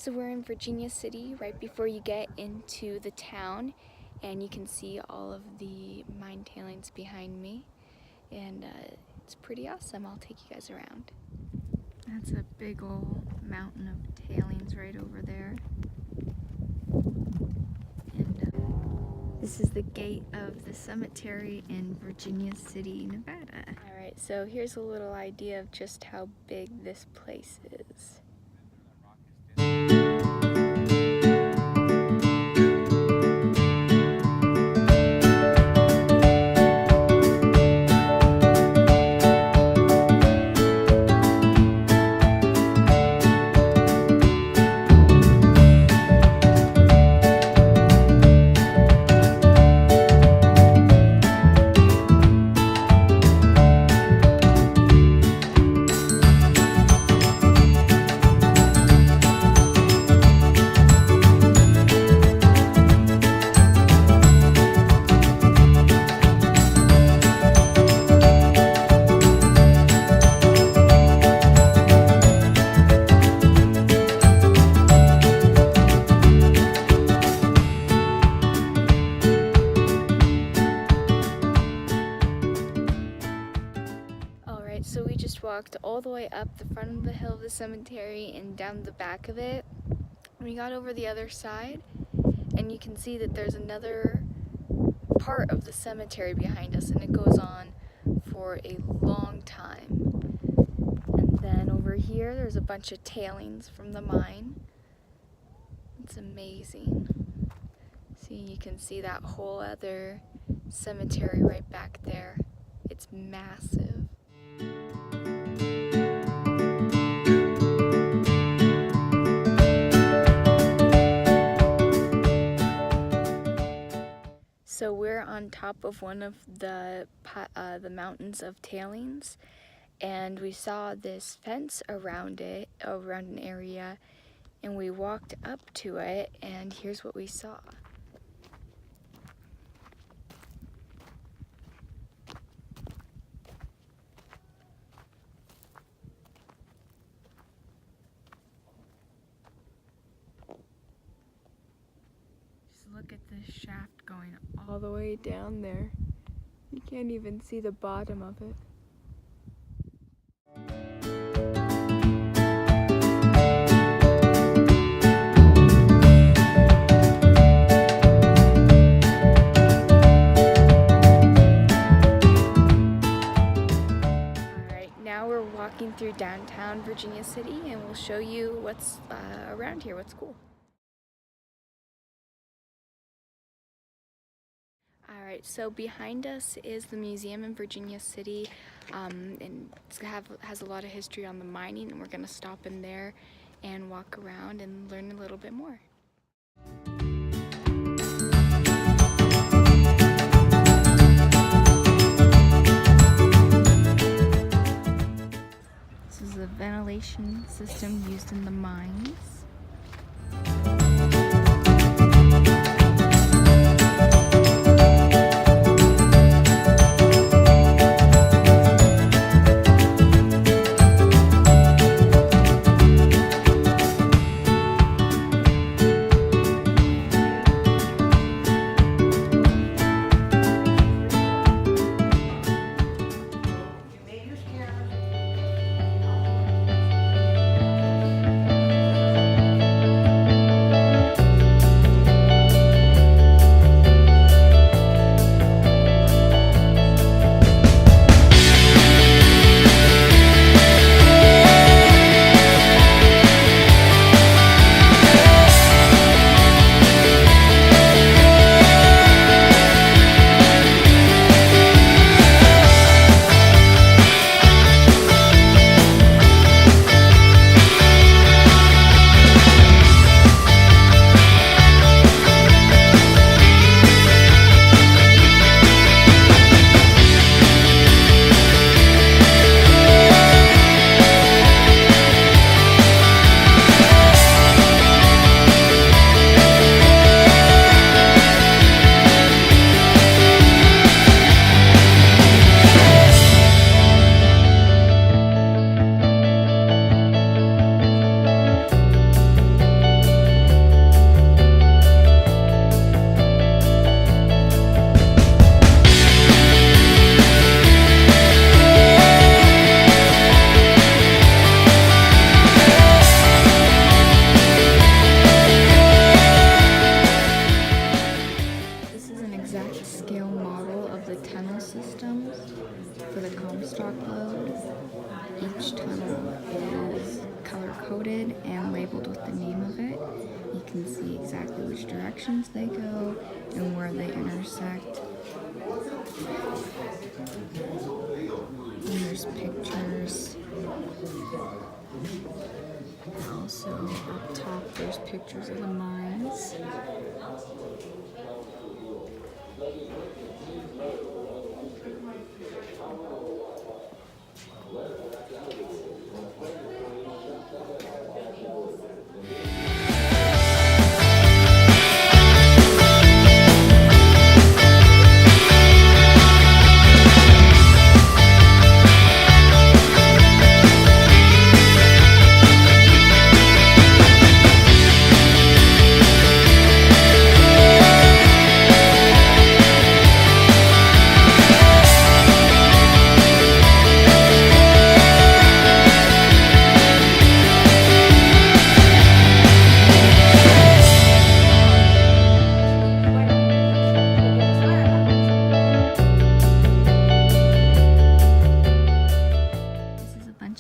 So we're in Virginia City right before you get into the town, and you can see all of the mine tailings behind me, and it's pretty awesome. I'll take you guys around. That's a big old mountain of tailings right over there. And this is the gate of the cemetery in Virginia City, Nevada. Alright, so here's a little idea of just how big this place is. So we just walked all the way up the front of the hill of the cemetery and down the back of it. We got over the other side, and you can see that there's another part of the cemetery behind us, and it goes on for a long time. And then over here there's a bunch of tailings from the mine. It's amazing. See, you can see that whole other cemetery right back there. It's massive. So we're on top of one of the mountains of tailings, and we saw this fence around it, around an area, and we walked up to it, and here's what we saw. Look at this shaft going all the way down there. You can't even see the bottom of it. Alright, now we're walking through downtown Virginia City, and we'll show you what's around here, what's cool. Alright, so behind us is the museum in Virginia City, and it has a lot of history on the mining, and we're going to stop in there and walk around and learn a little bit more. This is a ventilation system used in the mines. labeled with the name of it. You can see exactly which directions they go and where they intersect. And there's pictures. Also, up top, there's pictures of the mines.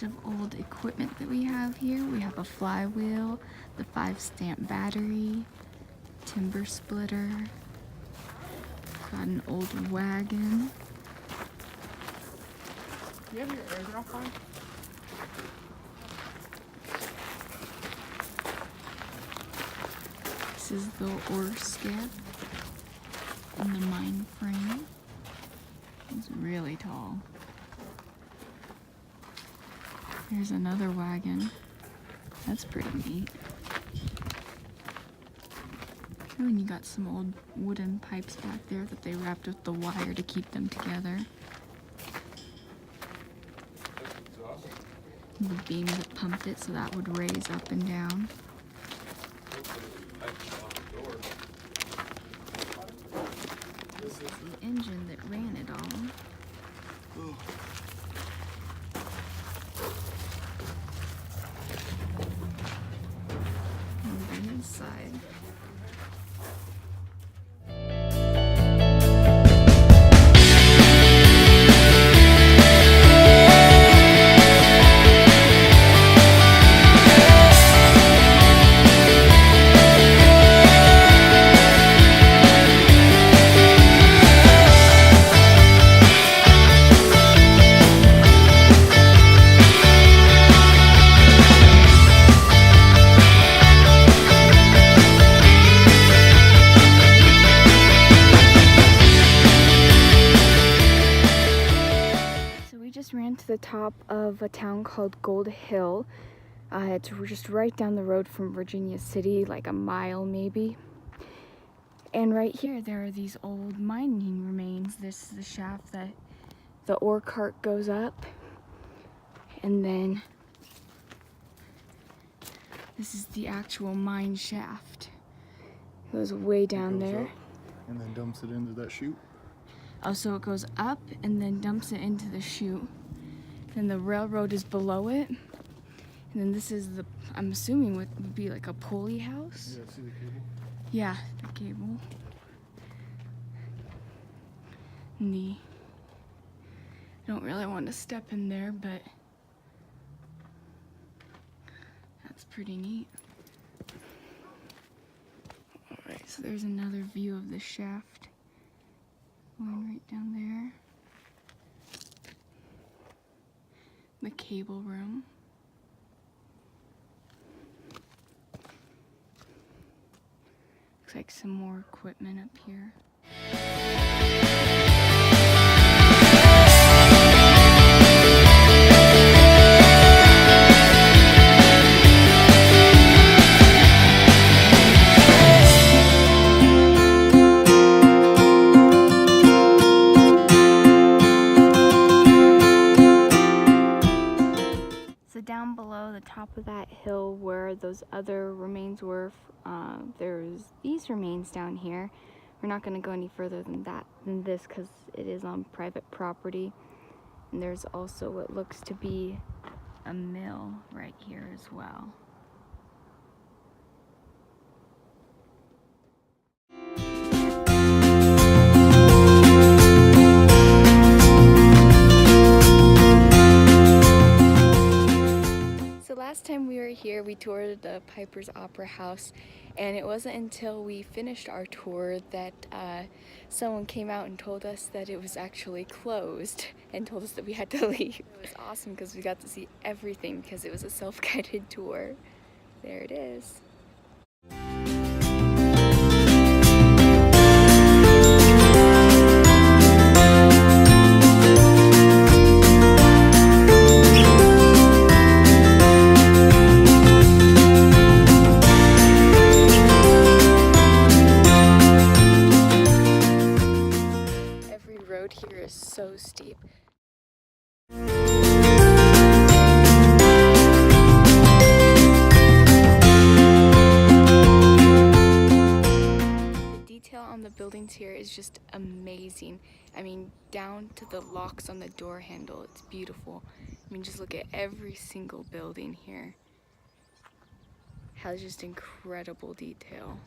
Of old equipment that we have here. We have a flywheel, the 5-stamp battery, timber splitter, got an old wagon. You have your airdrop on? This is the ore skip and the mine frame. It's really tall. Here's another wagon. That's pretty neat. Oh, and you got some old wooden pipes back there that they wrapped with the wire to keep them together. And the beam that pumped it so that would raise up and down. This is the engine that ran it all. Inside. Ran to the top of a town called Gold Hill. It's just right down the road from Virginia City, like a mile maybe. And right here there are these old mining remains. This is the shaft that the ore cart goes up, and then this is the actual mine shaft. It goes way down there. And then dumps it into that chute. Oh, so it goes up and then dumps it into the chute. Then the railroad is below it. And then this is the, I'm assuming would be like a pulley house. Yeah, see the cable? Yeah, the cable. And I don't really want to step in there, but that's pretty neat. Alright, so there's another view of the shaft. Going right down there. The cable room. Looks like some more equipment up here. Down below the top of that hill where those other remains were, there's these remains down here. We're not going to go any further than this because it is on private property. And there's also what looks to be a mill right here as well. Last time we were here, we toured the the Piper's Opera House, and it wasn't until we finished our tour that someone came out and told us that it was actually closed and told us that we had to leave. It was awesome because we got to see everything because it was a self-guided tour. There it is. Every road here is so steep. Detail on the buildings here is just amazing. I mean, down to the locks on the door handle, it's beautiful. I mean, just look at every single building here. Has just incredible detail.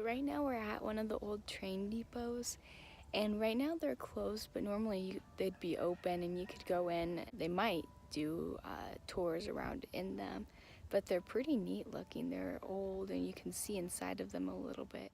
Right now we're at one of the old train depots, and right now they're closed, but normally they'd be open and you could go in. They might do tours around in them, but they're pretty neat looking. They're old and you can see inside of them a little bit.